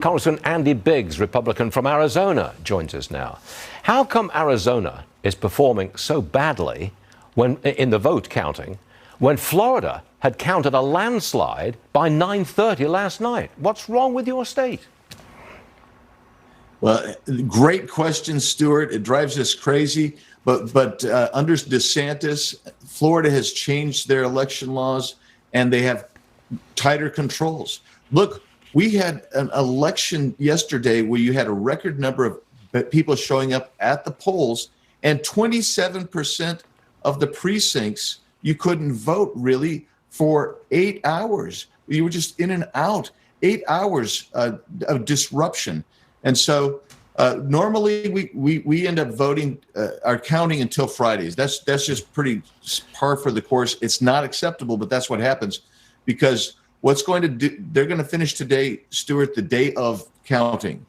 Congressman Andy Biggs, Republican from Arizona, joins us now. How come Arizona is performing so badly when in the vote counting when Florida had counted a landslide by 9:30 last night? What's wrong with your state? Well, great question, Stuart. It drives us crazy. But under DeSantis, Florida has changed their election laws, and they have tighter controls. Look, we had an election yesterday where you had a record number of people showing up at the polls, and 27% of the precincts you couldn't vote really for 8 hours. You were just in and out. 8 hours of disruption. And so normally we end up voting or counting until Fridays. That's just pretty par for the course. It's not acceptable, but that's what happens because what's going to do, they're going to finish today, Stuart, the day of counting.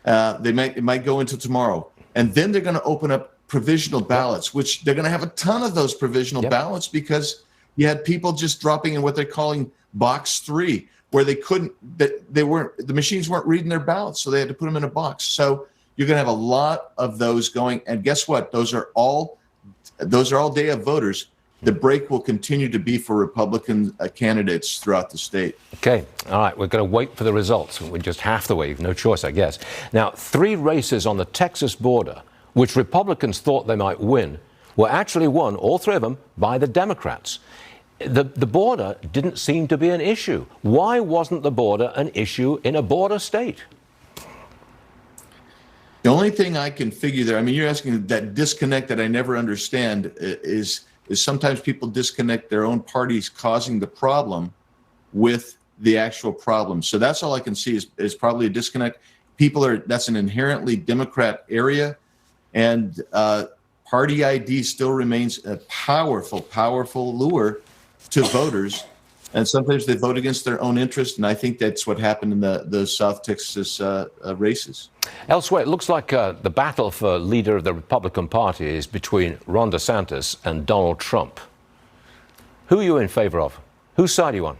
It might go into tomorrow. And then they're going to open up provisional ballots, which they're going to have a ton of those provisional ballots because you had people just dropping in what they're calling box 3, where the machines weren't reading their ballots, so they had to put them in a box. So you're going to have a lot of those going. And guess what? Those are all day of voters. The break will continue to be for Republican candidates throughout the state. Okay. All right. We're going to wait for the results. We just have to wait. No choice, I guess. Now, 3 races on the Texas border, which Republicans thought they might win, were actually won, all 3 of them, by the Democrats. The border didn't seem to be an issue. Why wasn't the border an issue in a border state? The only thing I can figure there, I mean, you're asking that disconnect that I never understand is sometimes people disconnect their own parties causing the problem with the actual problem. So that's all I can see is probably a disconnect. That's an inherently Democrat area, and party ID still remains a powerful lure to voters. And sometimes they vote against their own interest, and I think that's what happened in the South Texas races. Elsewhere, it looks like the battle for leader of the Republican Party is between Ron DeSantis and Donald Trump. Who are you in favor of? Whose side are you on?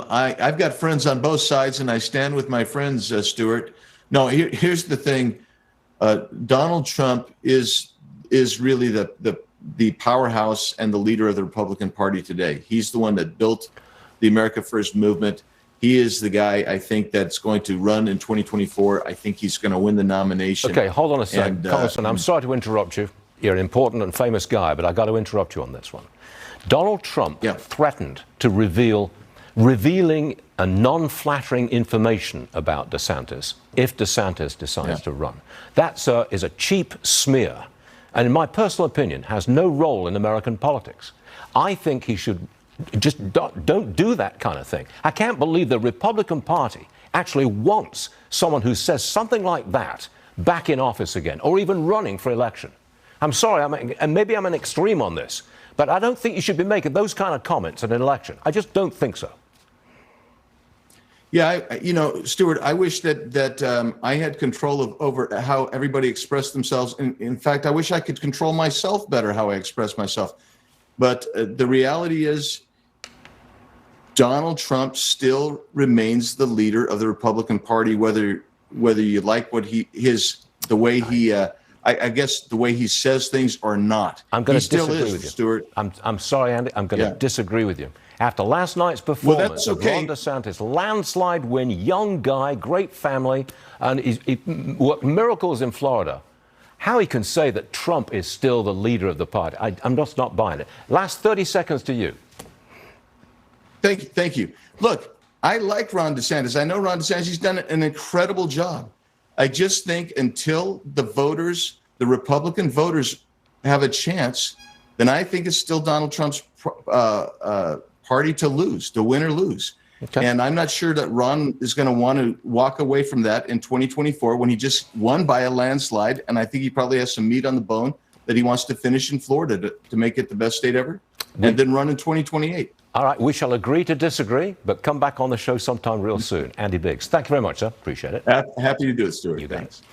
I've got friends on both sides, and I stand with my friends, Stuart. No, here's the thing. Donald Trump is really the powerhouse and the leader of the Republican Party today. He's the one that built the America First movement. He is the guy, I think, that's going to run in 2024. I think he's going to win the nomination. Okay, hold on a second. Congressman, I'm sorry to interrupt you. You're an important and famous guy, but I've got to interrupt you on this one. Donald Trump threatened to revealing a non-flattering information about DeSantis if DeSantis decides to run. That, sir, is a cheap smear, and in my personal opinion, has no role in American politics. I think he should just don't do that kind of thing. I can't believe the Republican Party actually wants someone who says something like that back in office again, or even running for election. I'm sorry, and maybe I'm an extreme on this, but I don't think you should be making those kind of comments at an election. I just don't think so. Yeah, Stuart, I wish that I had control over how everybody expressed themselves. In fact, I wish I could control myself better, how I express myself. But the reality is Donald Trump still remains the leader of the Republican Party, whether you like what the way he says things or not. I'm going to disagree with you, Stuart. I'm sorry, Andy. I'm going to disagree with you. After last night's performance of Ron DeSantis, landslide win, young guy, great family, and he worked miracles in Florida. How he can say that Trump is still the leader of the party, I'm just not buying it. Last 30 seconds to you. Thank you. Look, I like Ron DeSantis. I know Ron DeSantis. He's done an incredible job. I just think until the Republican voters have a chance, then I think it's still Donald Trump's party to lose, to win or lose. Okay. And I'm not sure that Ron is going to want to walk away from that in 2024 when he just won by a landslide. And I think he probably has some meat on the bone that he wants to finish in Florida to make it the best state ever and then run in 2028. All right. We shall agree to disagree, but come back on the show sometime real soon. Andy Biggs, thank you very much, sir. Appreciate it. Happy to do it, Stuart. You bet. Thanks.